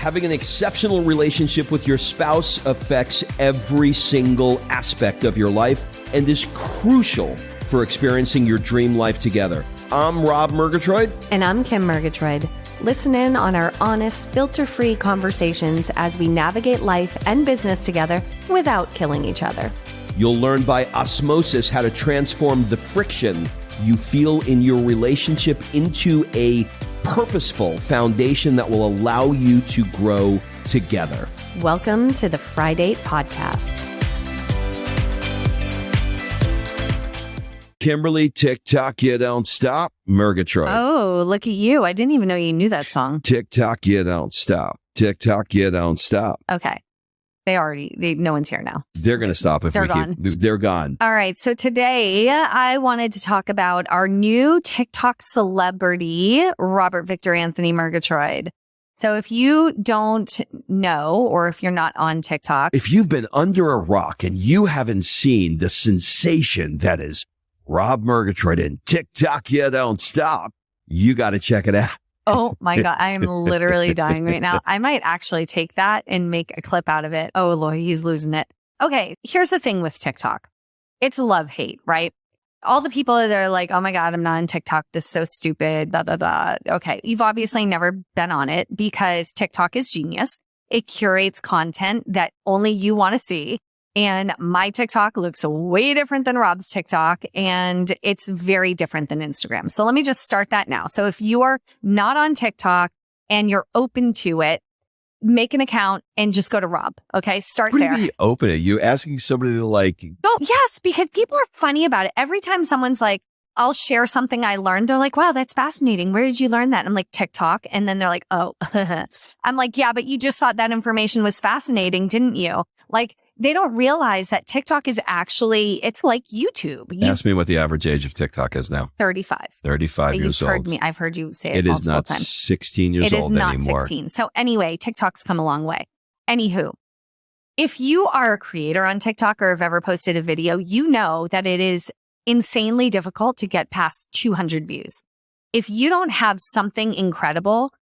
Having an exceptional relationship with your spouse affects every single aspect of your life and is crucial for experiencing your dream life together. I'm Rob Murgatroyd. And I'm Kim Murgatroyd. Listen in on our honest, filter-free conversations as we navigate life and business together without killing each other. You'll learn by osmosis how to transform the friction you feel in your relationship into a purposeful foundation that will allow you to grow together. Welcome to the Friday Podcast. Kimberly, TikTok, you don't stop. Murgatroyd. Oh, look at you. I didn't even know you knew that song. TikTok, you don't stop. TikTok, you don't stop. Okay. No one's here now. They're going to stop if They're gone. They're gone. All right. So today I wanted to talk about our new TikTok celebrity, Robert Victor Anthony Murgatroyd. So if you don't know, or if you're not on TikTok. If you've been under a rock and you haven't seen the sensation that is Rob Murgatroyd and TikTok, you don't stop, you got to check it out. Oh my God, I am literally dying right now. I might actually take that and make a clip out of it. Oh Lord, he's losing it. Okay, here's the thing with TikTok. It's love-hate, right? All the people that are like, oh my God, I'm not on TikTok. This is so stupid, blah, blah, blah. Okay, you've obviously never been on it because TikTok is genius. It curates content that only you want to see. And my TikTok looks way different than Rob's TikTok, and it's very different than Instagram. So let me just start that now. So if you are not on TikTok and you're open to it, make an account and just go to Rob. Okay, start there. What do you mean open it? You asking somebody to like? No, yes, because people are funny about it. Every time someone's like, I'll share something I learned, they're like, wow, that's fascinating. Where did you learn that? I'm like, TikTok. And then they're like, oh, I'm like, yeah, but you just thought that information was fascinating, didn't you? Like, they don't realize that TikTok is actually, it's like YouTube. Ask me what the average age of TikTok is now. 35. 35 years old. I've heard you say it It is multiple not times. 16 years old anymore. It is not 16. So anyway, TikTok's come a long way. Anywho, if you are a creator on TikTok or have ever posted a video, you know that it is insanely difficult to get past 200 views. If you don't have something incredible,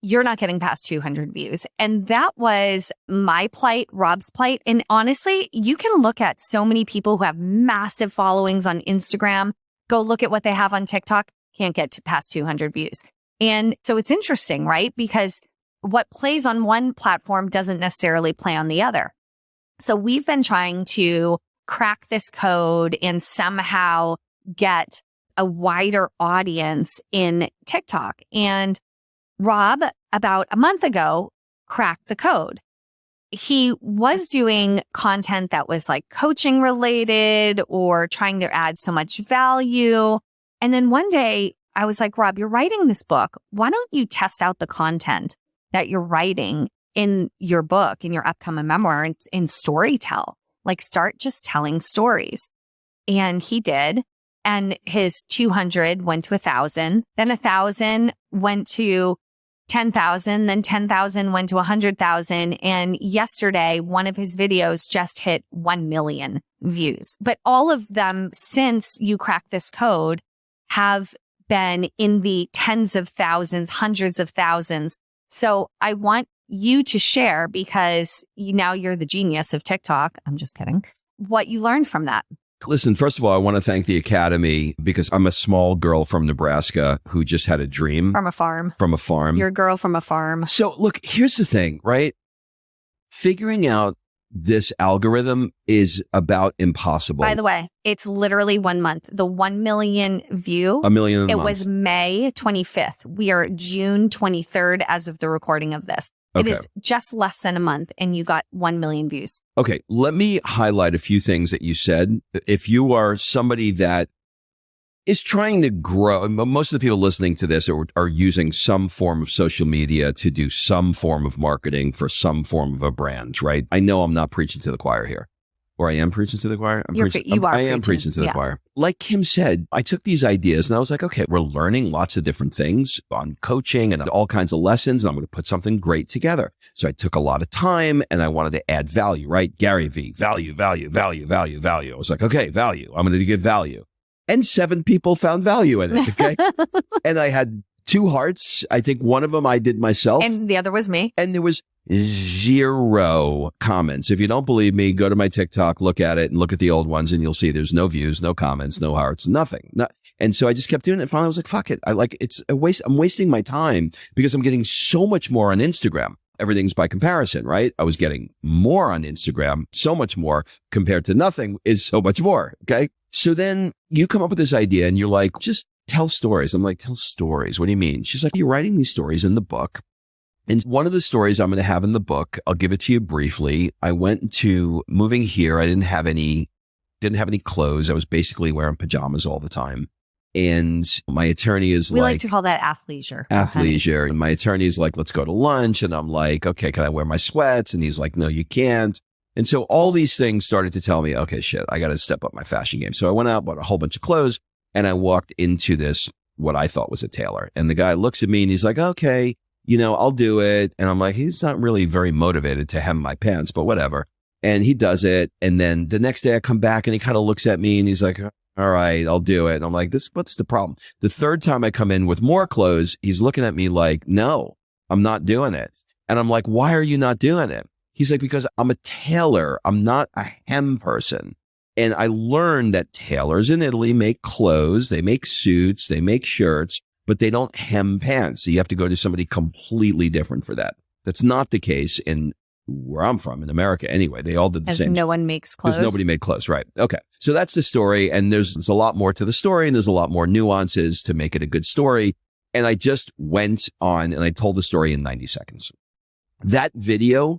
you're not getting past 200 views. And that was my plight, Rob's plight. And honestly, you can look at so many people who have massive followings on Instagram, go look at what they have on TikTok, can't get to past 200 views. And so it's interesting, right? Because what plays on one platform doesn't necessarily play on the other. So we've been trying to crack this code and somehow get a wider audience in TikTok. And Rob, about a month ago, cracked the code. He was doing content that was like coaching related or trying to add so much value. And then one day I was like, Rob, you're writing this book. Why don't you test out the content that you're writing in your book, in your upcoming memoir, in Storytell? Like, start just telling stories. And he did. And his 200 went to 1,000. Then 1,000 went to 10,000, then 10,000 went to 100,000. And yesterday, one of his videos just hit 1 million views. But all of them, since you cracked this code, have been in the tens of thousands, hundreds of thousands. So I want you to share, because now you're the genius of TikTok. I'm just kidding. What you learned from that. Listen, first of all, I want to thank the Academy because I'm a small girl from Nebraska who just had a dream. From a farm. From a farm. You're a girl from a farm. So look, here's the thing, right? Figuring out this algorithm is about impossible. By the way, it's literally 1 month. The 1 million view. 1 million a month. It was May 25th. We are June 23rd as of the recording of this. Okay. It is just less than a month and you got 1 million views. Okay, let me highlight a few things that you said. If you are somebody that is trying to grow, most of the people listening to this are using some form of social media to do some form of marketing for some form of a brand, right? I know I'm not preaching to the choir here. Or I am preaching to the choir. I am preaching to the choir. Like Kim said, I took these ideas and I was like, okay, we're learning lots of different things on coaching and all kinds of lessons. And I'm going to put something great together. So I took a lot of time and I wanted to add value, right? Gary V, value, value, value, value, value. I was like, okay, value. I'm going to give value. And 7 people found value in it. Okay. And I had 2 hearts. I think one of them I did myself. And the other was me. And there was 0 comments. If you don't believe me, go to my TikTok, look at it, and look at the old ones, and you'll see there's no views, no comments, no hearts, nothing. And so I just kept doing it. Finally, I was like, fuck it. It's a waste. I'm wasting my time because I'm getting so much more on Instagram. Everything's by comparison, right? I was getting more on Instagram, so much more compared to nothing is so much more. Okay. So then you come up with this idea and you're like, just tell stories. I'm like, tell stories. What do you mean? She's like, you're writing these stories in the book. And one of the stories I'm going to have in the book, I'll give it to you briefly. I went to moving here. I didn't have any clothes. I was basically wearing pajamas all the time. And my attorney is we like to call that athleisure. Athleisure. And my attorney is like, let's go to lunch. And I'm like, okay, can I wear my sweats? And he's like, no, you can't. And so all these things started to tell me, okay, shit, I got to step up my fashion game. So I went out, bought a whole bunch of clothes, and I walked into this, what I thought was a tailor. And the guy looks at me and he's like, okay, I'll do it. And I'm like, he's not really very motivated to hem my pants, but whatever. And he does it. And then the next day I come back and he kind of looks at me and he's like, all right, I'll do it. And I'm like, what's the problem? The third time I come in with more clothes, he's looking at me like, no, I'm not doing it. And I'm like, why are you not doing it? He's like, because I'm a tailor. I'm not a hem person. And I learned that tailors in Italy make clothes, they make suits, they make shirts, but they don't hem pants. So you have to go to somebody completely different for that. That's not the case in where I'm from, in America anyway. They all did the same. As no one makes clothes. Because nobody made clothes, right? Okay. So that's the story. And there's a lot more to the story, and there's a lot more nuances to make it a good story. And I just went on and I told the story in 90 seconds. That video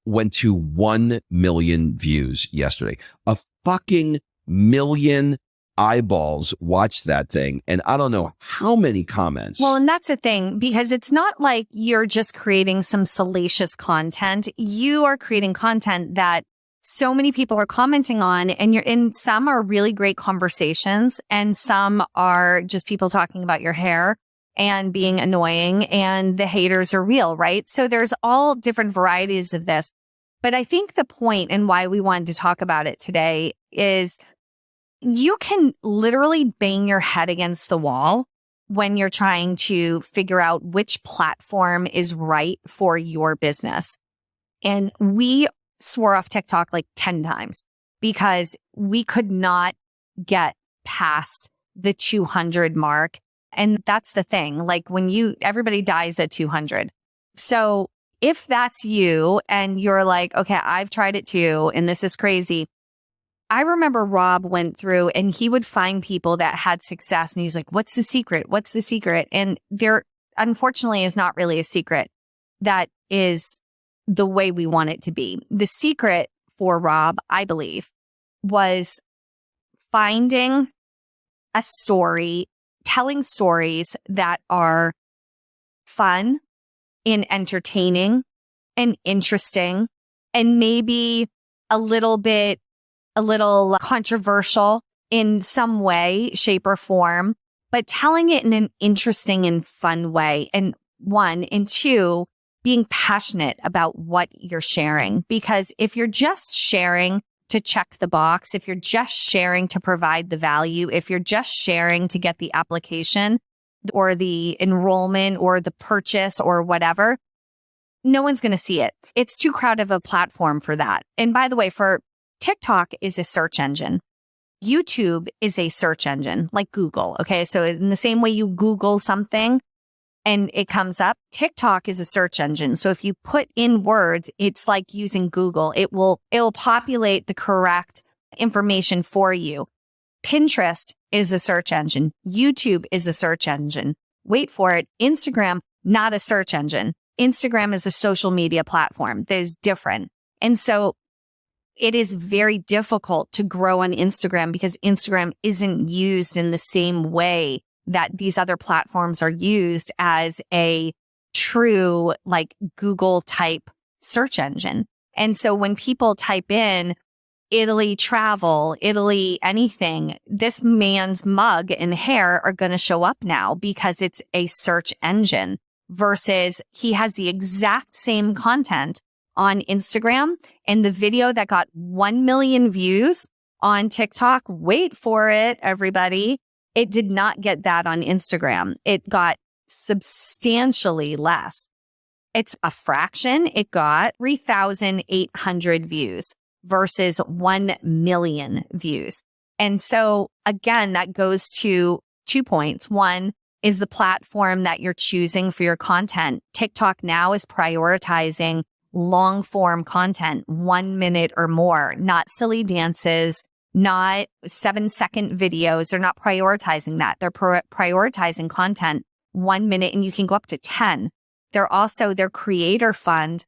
went to 1 million views yesterday. A fucking million eyeballs watched that thing. And I don't know how many comments. Well, and that's the thing, because it's not like you're just creating some salacious content. You are creating content that so many people are commenting on, and some are really great conversations, and some are just people talking about your hair and being annoying, and the haters are real, right? So there's all different varieties of this. But I think the point and why we wanted to talk about it today is you can literally bang your head against the wall when you're trying to figure out which platform is right for your business. And we swore off TikTok like 10 times because we could not get past the 200 mark. And that's the thing. Like everybody dies at 200. So if that's you and you're like, okay, I've tried it too, and this is crazy. I remember Rob went through and he would find people that had success and he's like, what's the secret? What's the secret? And there, unfortunately, is not really a secret that is the way we want it to be. The secret for Rob, I believe, was finding a story, telling stories that are fun and entertaining and interesting and maybe a little controversial in some way, shape, or form, but telling it in an interesting and fun way. And 1, and 2, being passionate about what you're sharing. Because if you're just sharing to check the box, if you're just sharing to provide the value, if you're just sharing to get the application or the enrollment or the purchase or whatever, no one's going to see it. It's too crowded of a platform for that. And by the way, TikTok is a search engine. YouTube is a search engine like Google. Okay. So in the same way you Google something and it comes up, TikTok is a search engine. So if you put in words, it's like using Google. It will populate the correct information for you. Pinterest is a search engine. YouTube is a search engine. Wait for it. Instagram, not a search engine. Instagram is a social media platform that is different. And so it is very difficult to grow on Instagram because Instagram isn't used in the same way that these other platforms are used as a true like Google type search engine. And so when people type in Italy travel, Italy anything, this man's mug and hair are going to show up now because it's a search engine versus he has the exact same content on Instagram, and the video that got 1 million views on TikTok, wait for it, everybody. It did not get that on Instagram. It got substantially less. It's a fraction. It got 3,800 views versus 1 million views. And so again, that goes to 2 points. One is the platform that you're choosing for your content. TikTok now is prioritizing long form content, 1 minute or more, not silly dances, not 7-second videos. They're not prioritizing that. They're prioritizing content 1 minute, and you can go up to 10. They're also their creator fund.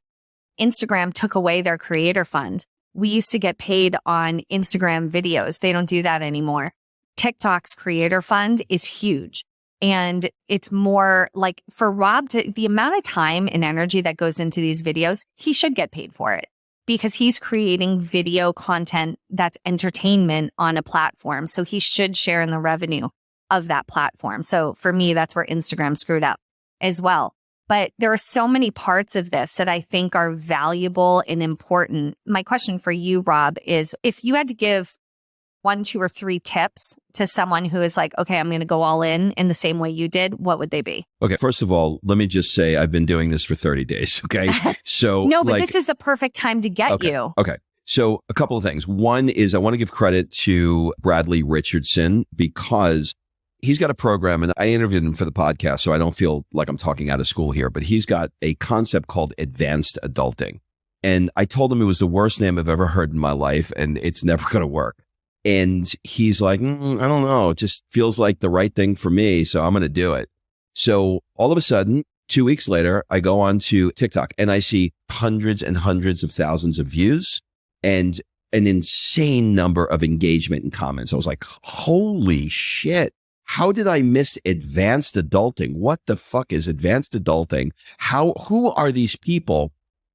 Instagram took away their creator fund. We used to get paid on Instagram videos. They don't do that anymore. TikTok's creator fund is huge. And it's more like for Rob, the amount of time and energy that goes into these videos, he should get paid for it because he's creating video content that's entertainment on a platform. So he should share in the revenue of that platform. So for me, that's where Instagram screwed up as well. But there are so many parts of this that I think are valuable and important. My question for you, Rob, is if you had to give 1, 2, or 3 tips to someone who is like, okay, I'm going to go all in the same way you did, what would they be? Okay. First of all, let me just say I've been doing this for 30 days. Okay. So no, but this is the perfect time to get you. Okay. So a couple of things. One is I want to give credit to Bradley Richardson because he's got a program, and I interviewed him for the podcast, so I don't feel like I'm talking out of school here, but he's got a concept called advanced adulting. And I told him it was the worst name I've ever heard in my life, and it's never going to work. And he's like, I don't know. It just feels like the right thing for me. So I'm going to do it. So all of a sudden, 2 weeks later, I go on to TikTok and I see hundreds and hundreds of thousands of views and an insane number of engagement and comments. I was like, holy shit. How did I miss advanced adulting? What the fuck is advanced adulting? Who are these people?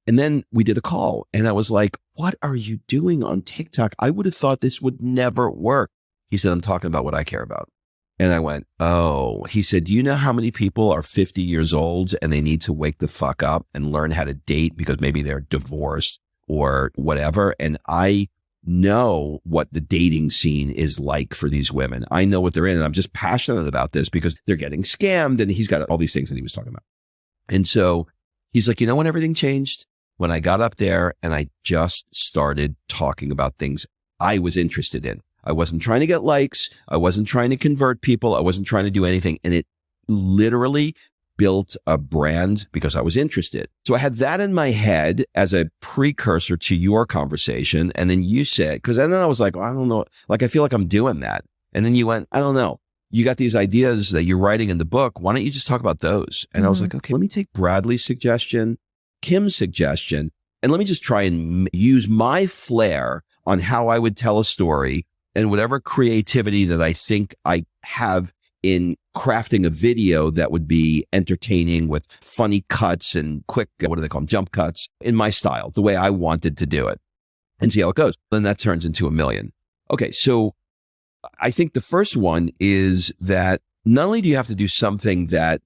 And then we did a call and I was like, what are you doing on TikTok? I would have thought this would never work. He said, I'm talking about what I care about. And I went, oh, he said, do you know how many people are 50 years old and they need to wake the fuck up and learn how to date because maybe they're divorced or whatever? And I know what the dating scene is like for these women. I know what they're in. And I'm just passionate about this because they're getting scammed. And he's got all these things that he was talking about. And so he's like, you know when everything changed? When I got up there and I just started talking about things I was interested in. I wasn't trying to get likes. I wasn't trying to convert people. I wasn't trying to do anything. And it literally built a brand because I was interested. So I had that in my head as a precursor to your conversation. And then you said, because then I was like, well, I don't know. Like, I feel like I'm doing that. And then you went, I don't know. You got these ideas that you're writing in the book. Why don't you just talk about those? And I was like, okay, let me take Bradley's suggestion, Kim's suggestion, and let me just try and use my flair on how I would tell a story and whatever creativity that I think I have in crafting a video that would be entertaining with funny cuts and quick, what do they call them, jump cuts in my style, the way I wanted to do it, and see how it goes. Then that turns into 1 million. Okay, so I think the first one is that not only do you have to do something that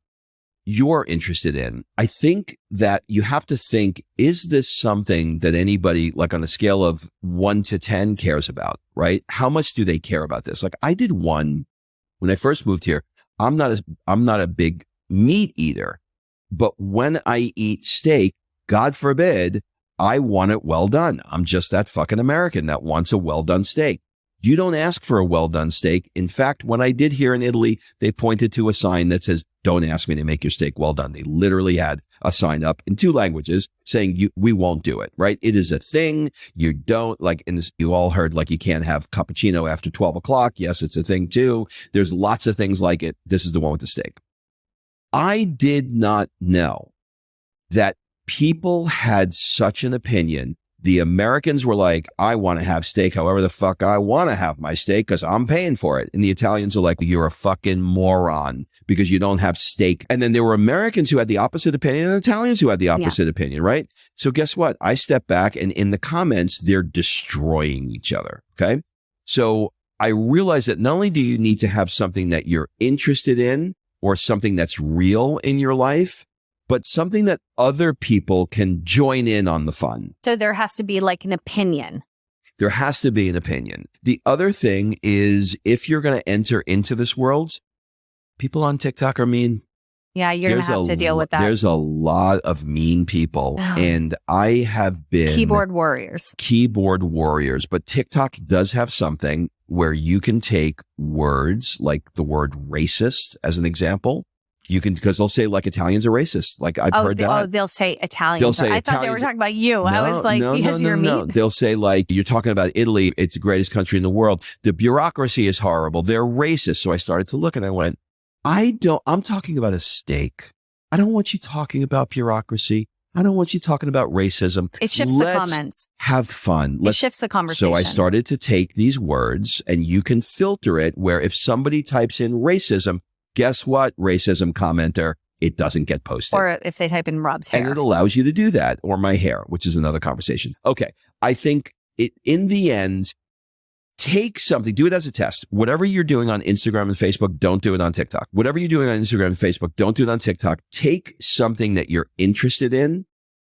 you're interested in, I think that you have to think, is this something that anybody, like on a scale of 1 to 10, cares about, right? How much do they care about this? Like I did one when I first moved here. I'm not a big meat eater, but when I eat steak, God forbid, I want it well done. I'm just that fucking American that wants a well done steak. You don't ask for a well-done steak. In fact, when I did here in Italy, they pointed to a sign that says, don't ask me to make your steak well done. They literally had a sign up in 2 languages saying, we won't do it, right? It is a thing. You don't like, in this, you all heard like you can't have cappuccino after 12 o'clock. Yes, it's a thing too. There's lots of things like it. This is the one with the steak. I did not know that people had such an opinion. The Americans were like, I want to have steak however the fuck I want to have my steak because I'm paying for it. And the Italians are like, you're a fucking moron because you don't have steak. And then there were Americans who had the opposite opinion and Italians who had the opposite opinion, right? So guess what? I step back and in the comments, they're destroying each other. Okay. So I realized that not only do you need to have something that you're interested in or something that's real in your life, but something that other people can join in on the fun. So there has to be like an opinion. There has to be an opinion. The other thing is if you're going to enter into this world, people on TikTok are mean. Yeah, you're going to have to deal with that. There's a lot of mean people, and I have been keyboard warriors. But TikTok does have something where you can take words like the word racist as an example. You can, because they'll say like Italians are racist. Like I've heard that. Oh, they'll say Italians. I thought they were talking about you. I was like, because you're mean. They'll say like, you're talking about Italy. It's the greatest country in the world. The bureaucracy is horrible. They're racist. So I started to look and I went, I'm talking about a steak. I don't want you talking about bureaucracy. I don't want you talking about racism. It shifts the comments. Have fun. It shifts the conversation. So I started to take these words and you can filter it where if somebody types in racism, guess what? Racism commenter, it doesn't get posted. Or if they type in Rob's hair. And it allows you to do that, or my hair, which is another conversation. Okay. I think in the end, take something, do it as a test. Whatever you're doing on Instagram and Facebook, don't do it on TikTok. Whatever you're doing on Instagram and Facebook, don't do it on TikTok. Take something that you're interested in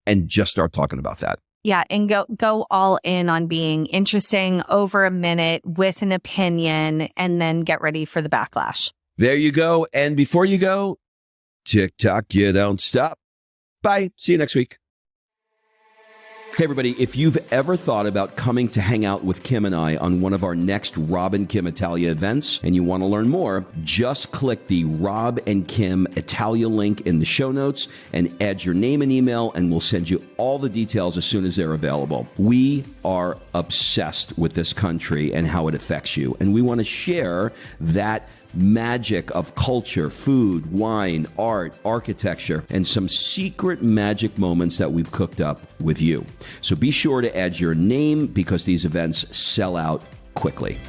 and just start talking about that. Yeah, and go all in on being interesting over a minute with an opinion, and then get ready for the backlash. There you go. And before you go, TikTok, you don't stop. Bye. See you next week. Hey, everybody, if you've ever thought about coming to hang out with Kim and I on one of our next Rob and Kim Italia events and you want to learn more, just click the Rob and Kim Italia link in the show notes and add your name and email, and we'll send you all the details as soon as they're available. We are obsessed with this country and how it affects you, and we want to share that magic of culture, food, wine, art, architecture, and some secret magic moments that we've cooked up with you. So be sure to add your name because these events sell out quickly.